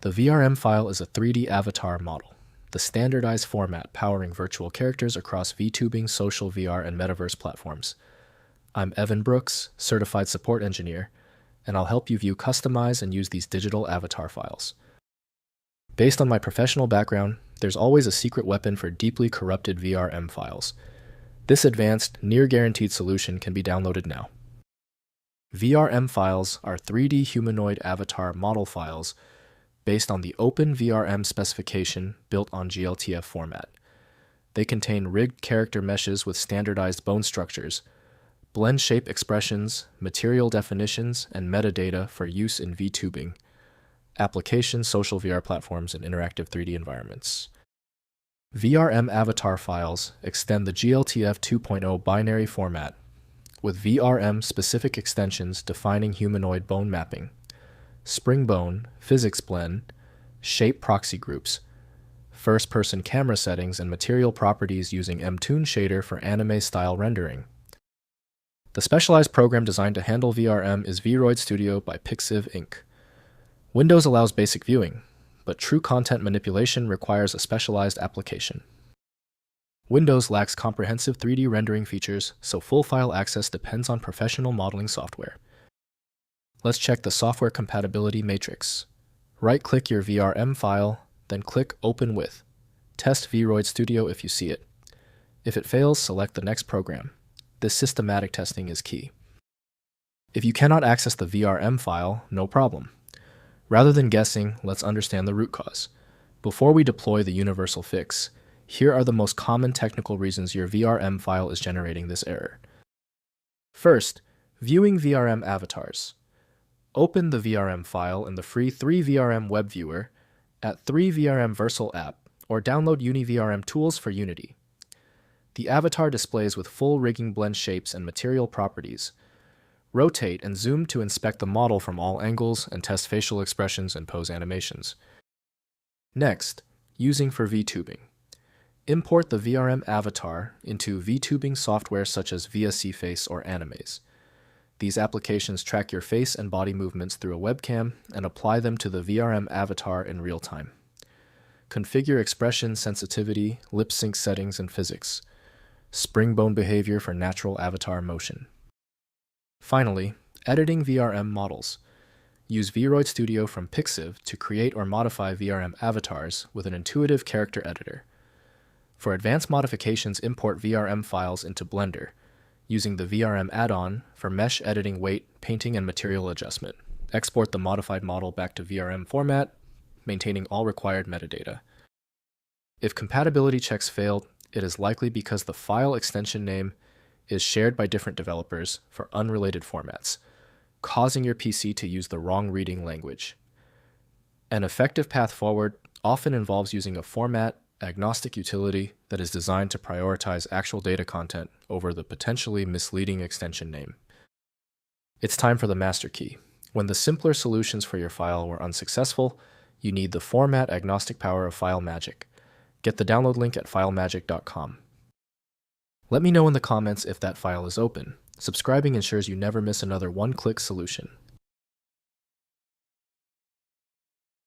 The VRM file is a 3D avatar model, the standardized format powering virtual characters across VTubing, social VR, and metaverse platforms. I'm Evan Brooks, Certified Support Engineer, and I'll help you view, customize, and use these digital avatar files. Based on my professional background, there's always a secret weapon for deeply corrupted VRM files. This advanced, near-guaranteed solution can be downloaded now. VRM files are 3D humanoid avatar model files based on the Open VRM specification built on glTF format. They contain rigged character meshes with standardized bone structures, blend shape expressions, material definitions, and metadata for use in VTubing, applications, social VR platforms, and interactive 3D environments. VRM avatar files extend the glTF 2.0 binary format, with VRM-specific extensions defining humanoid bone mapping, spring bone, physics blend, shape proxy groups, first-person camera settings, and material properties using MToon shader for anime-style rendering. The specialized program designed to handle VRM is VRoid Studio by Pixiv Inc. Windows allows basic viewing, but true content manipulation requires a specialized application. Windows lacks comprehensive 3D rendering features, so full file access depends on professional modeling software. Let's check the software compatibility matrix. Right-click your VRM file, then click Open With. Test VRoid Studio if you see it. If it fails, select the next program. This systematic testing is key. If you cannot access the VRM file, no problem. Rather than guessing, let's understand the root cause. Before we deploy the universal fix, here are the most common technical reasons your VRM file is generating this error. First, viewing VRM avatars. Open the VRM file in the free 3VRM web viewer at 3VRM Versal app or download UniVRM tools for Unity. The avatar displays with full rigging blend shapes and material properties. Rotate and zoom to inspect the model from all angles and test facial expressions and pose animations. Next, using for VTubing. Import the VRM avatar into VTubing software such as VSeeFace or Animaze. These applications track your face and body movements through a webcam and apply them to the VRM avatar in real time. Configure expression sensitivity, lip sync settings, and physics. Spring bone behavior for natural avatar motion. Finally, editing VRM models. Use VRoid Studio from Pixiv to create or modify VRM avatars with an intuitive character editor. For advanced modifications, import VRM files into Blender, using the VRM add-on for mesh editing, weight, painting, and material adjustment. Export the modified model back to VRM format, maintaining all required metadata. If compatibility checks failed, it is likely because the file extension name is shared by different developers for unrelated formats, causing your PC to use the wrong reading language. An effective path forward often involves using a format-agnostic utility that is designed to prioritize actual data content over the potentially misleading extension name. It's time for the master key. When the simpler solutions for your file were unsuccessful, you need the format-agnostic power of file magic. Get the download link at filemagic.com. Let me know in the comments if that file is open. Subscribing ensures you never miss another one-click solution.